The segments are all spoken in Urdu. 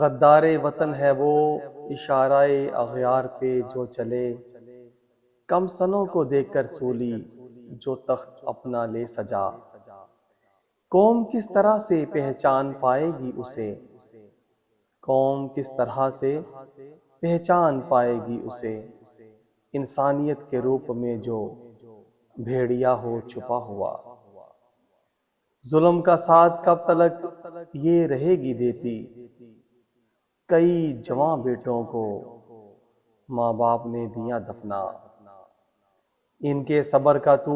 غدار وطن ہے وہ اشارہ اغیار پہ جو چلے، کم سنوں کو دیکھ کر سولی جو تخت اپنا لے سجا۔ قوم کس طرح سے پہچان پائے گی اسے، قوم کس طرح سے پہچان پائے گی اسے، انسانیت کے روپ میں جو بھیڑیا ہو چھپا ہوا۔ ظلم کا ساتھ کب تلک یہ رہے گی دیتی، کئی جواں بیٹوں کو ماں باپ نے دیا دفنا۔ ان کے صبر کا تو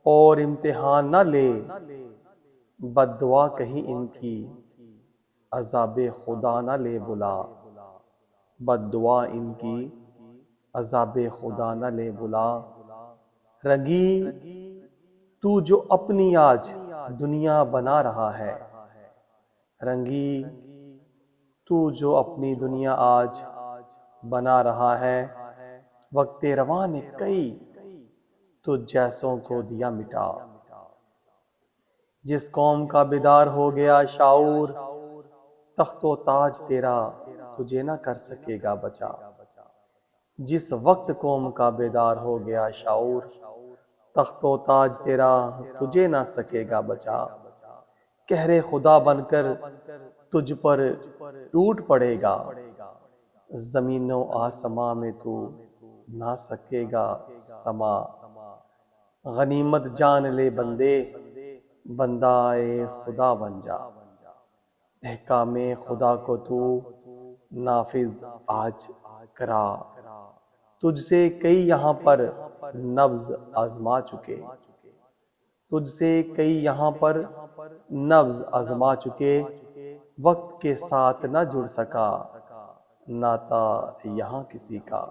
اور امتحان نہ لے، بد دعا کہیں ان کی عذاب خدا نہ لے بلا، بد دعا ان کی عذاب خدا نہ لے بلا۔ رنگی تو جو اپنی آج دنیا بنا رہا ہے، رنگی تو جو اپنی دنیا آج بنا رہا ہے، وقت رواں نے کئی تجھ جیسوں کو دیا مٹا۔ جس قوم کا بیدار ہو گیا شعور، تخت و تاج تیرا تجھے نہ کر سکے گا بچا۔ جس وقت قوم کا بیدار ہو گیا شعور، تخت و تاج تیرا تجھے نہ سکے گا بچا۔ قہر خدا بن کر تجھ پر ٹوٹ پڑے گا، زمین و آسماں میں تو نہ سکے گا سما۔ غنیمت جان لے بندے، بندہ اے خدا بن جا، احکام خدا کو تو نافذ آج کرا۔ تجھ سے کئی یہاں پر نبض آزما چکے، تجھ سے کئی یہاں پر نبض آزما چکے، وقت کے ساتھ نہ جڑ سکا ناتا یہاں کسی کا۔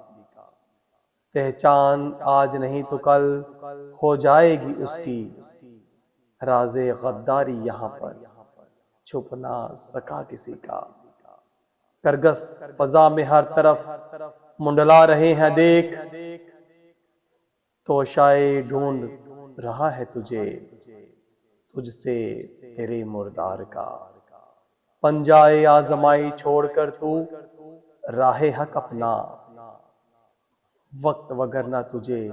پہچان آج نہیں تو کل ہو جائے گی اس کی، راز غداری یہاں پر چھپ نہ سکا کسی کا۔ کرگس فضا میں ہر طرف منڈلا رہے ہیں دیکھ، توشائے ڈھونڈ رہا ہے تجھے، تجھ سے تیرے مردار کا۔ پنجائے آزمائی چھوڑ کر تو راہ حق اپنا، وقت وگرنہ تجھے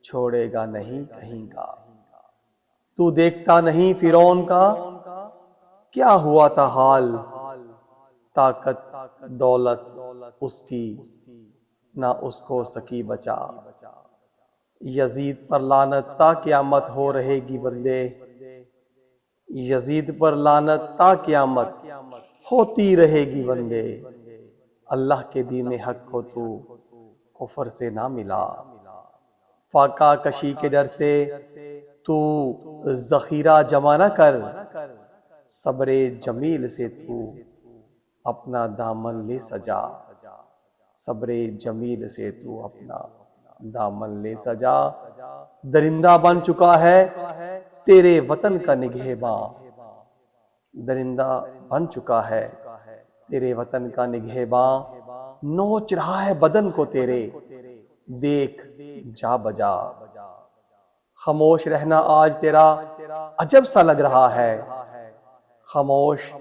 چھوڑے گا نہیں کہیں کا۔ تو دیکھتا نہیں فرعون کا کیا ہوا تھا حال، طاقت دولت اس کی نہ اس کو سکی بچا۔ یزید پر لعنت تا قیامت ہو رہے گی بندے، یزید پر لعنت تا قیامت ہوتی رہے گی بندے۔ اللہ کے دین حق کو تو کفر سے نہ ملا، فاقہ کشی کے ڈر سے تو ذخیرہ جمع نہ کر، صبر جمیل سے تو اپنا دامن لے سجا، صبر جمیل سے تو اپنا دامن لے سجا۔ درندہ بن چکا ہے تیرے وطن کا نگہباں، درندہ بن چکا ہے تیرے وطن کا نگہباں، نوچ رہا ہے بدن کو تیرے دیکھ جا بجا۔ خاموش رہنا آج تیرا عجب سا لگ رہا ہے، خاموش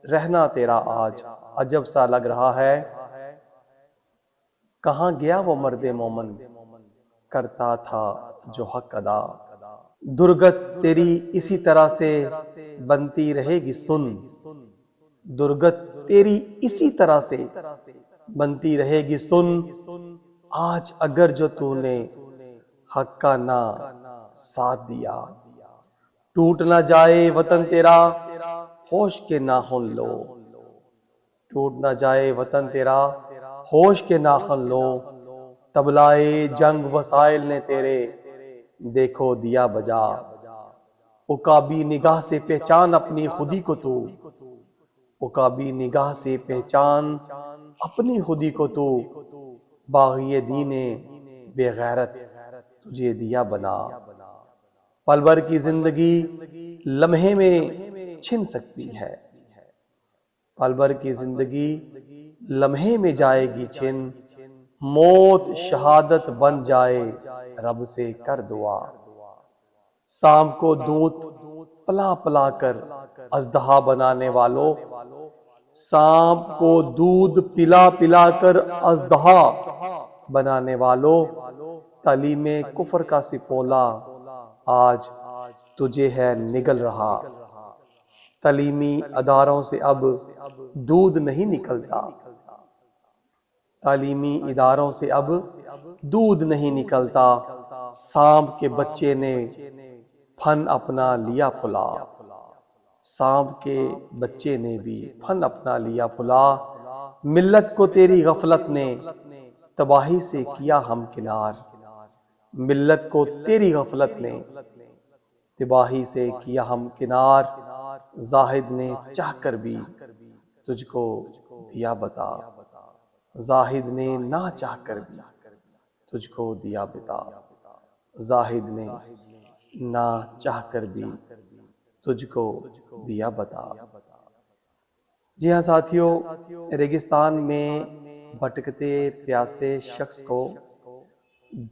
رہنا تیرا آج عجب سا لگ رہا ہے۔ کہاں گیا وہ مرد مومن کرتا تھا جو حق ادا، درگت تیری اسی طرح سے بنتی رہے گی سن، درگت تیری اسی طرح سے بنتی رہے گی سن۔ آج اگر جو تو نے حق کا نہ ساتھ دیا، ٹوٹ نہ جائے وطن تیرا ہوش کے ناخن لو، ٹوٹ نہ جائے وطن تیرا ہوش کے ناخن لو۔ طبلائے جنگ وسائل نے تیرے دیکھو دیا بجا، عقابی نگاہ سے پہچان اپنی خودی کو تو، عقابی نگاہ سے پہچان اپنی خودی کو تو، باغی دین بے غیرت تجھے دیا بنا۔ پل بھر کی زندگی لمحے میں چھن سکتی ہے، پل بھر کی زندگی لمحے میں جائے گی چھن، موت شہادت بن جائے رب سے کر دعا۔ سام کو دودھ پلا پلا کر اژدہا بنانے والوں، سانپ کو دودھ پلا پلا کر اژدہا بنانے والوں، تعلیم کفر کا سپولا آج تجھے ہے نگل رہا۔ تعلیمی اداروں سے اب دودھ نہیں نکلتا، تعلیمی اداروں سے اب دودھ نہیں نکلتا، سانپ کے بچے نے پھن اپنا لیا پھلا، سانپ کے بچے نے بھی پھن اپنا لیا پھلا، ملت کو تیری غفلت نے تباہی سے کیا ہمکنار، ملت کو تیری غفلت نے تباہی سے کیا ہمکنار، زاہد نے چاہ کر بھی تجھ کو دیا بتا، زاہد نے نہ چاہ کر بھی تجھ کو دیا بتا، زاہد نے نہ چاہ کر بھی تجھ کو دیا بتا۔ جی ہاں ساتھیوں، ریگستان میں بھٹکتے پیاسے شخص کو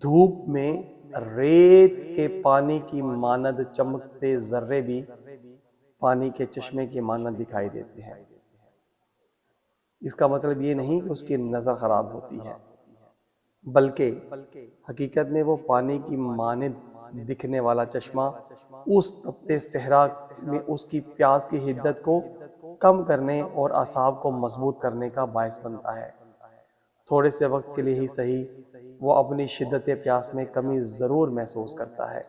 دھوپ میں ریت کے پانی کی مانند چمکتے ذرے بھی پانی کے چشمے کی مانند دکھائی دیتے ہیں۔ اس کا مطلب یہ نہیں کہ اس کی نظر خراب ہوتی ہے، بلکہ حقیقت میں وہ پانی کی مانند دکھنے والا چشمہ اس تپتے صحرا میں اس کی پیاس کی حدت کو کم کرنے اور اعصاب کو مضبوط کرنے کا باعث بنتا ہے۔ تھوڑے سے وقت کے لیے ہی صحیح، وہ اپنی شدت پیاس میں کمی ضرور محسوس کرتا ہے۔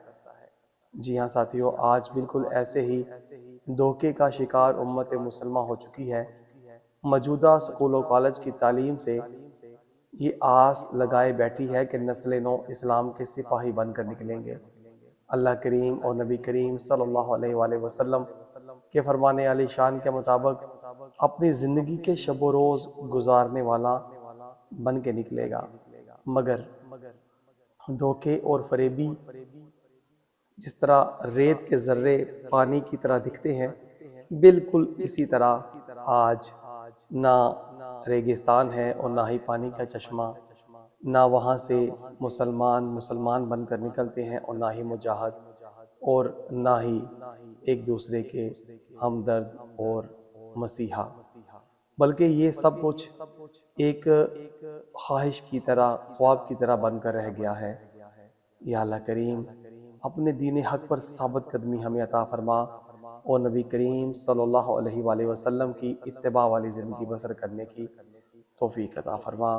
جی ہاں ساتھیوں، آج بالکل ایسے ہی دھوکے کا شکار امت مسلمہ ہو چکی ہے۔ موجودہ سکول و کالج کی تعلیم سے یہ آس لگائے بیٹھی ہے کہ نسل نو اسلام کے سپاہی بن کر نکلیں گے۔ اللہ کریم اور نبی کریم صلی اللہ علیہ وآلہ وسلم کے فرمان عالی شان کے مطابق اپنی زندگی کے شب و روز گزارنے والا بن کے نکلے گا، مگر دھوکے اور فریبی جس طرح ریت کے ذرے پانی کی طرح دکھتے ہیں، بالکل اسی طرح آج نہ ریگستان ہے اور نہ ہی پانی کا چشمہ، نہ وہاں سے مسلمان بن کر نکلتے ہیں اور نہ ہی مجاہد، اور نہ ہی ایک دوسرے کے ہمدرد اور مسیحا، بلکہ یہ سب کچھ ایک خواہش کی طرح، خواب کی طرح بن کر رہ گیا ہے۔ یا اللہ کریم اپنے دین حق پر ثابت قدمی ہمیں عطا فرما اور نبی کریم صلی اللہ علیہ وآلہ وسلم کی اتباع والی زندگی بسر کرنے کی توفیق عطا فرما،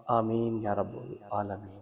آمین یا رب العالمین۔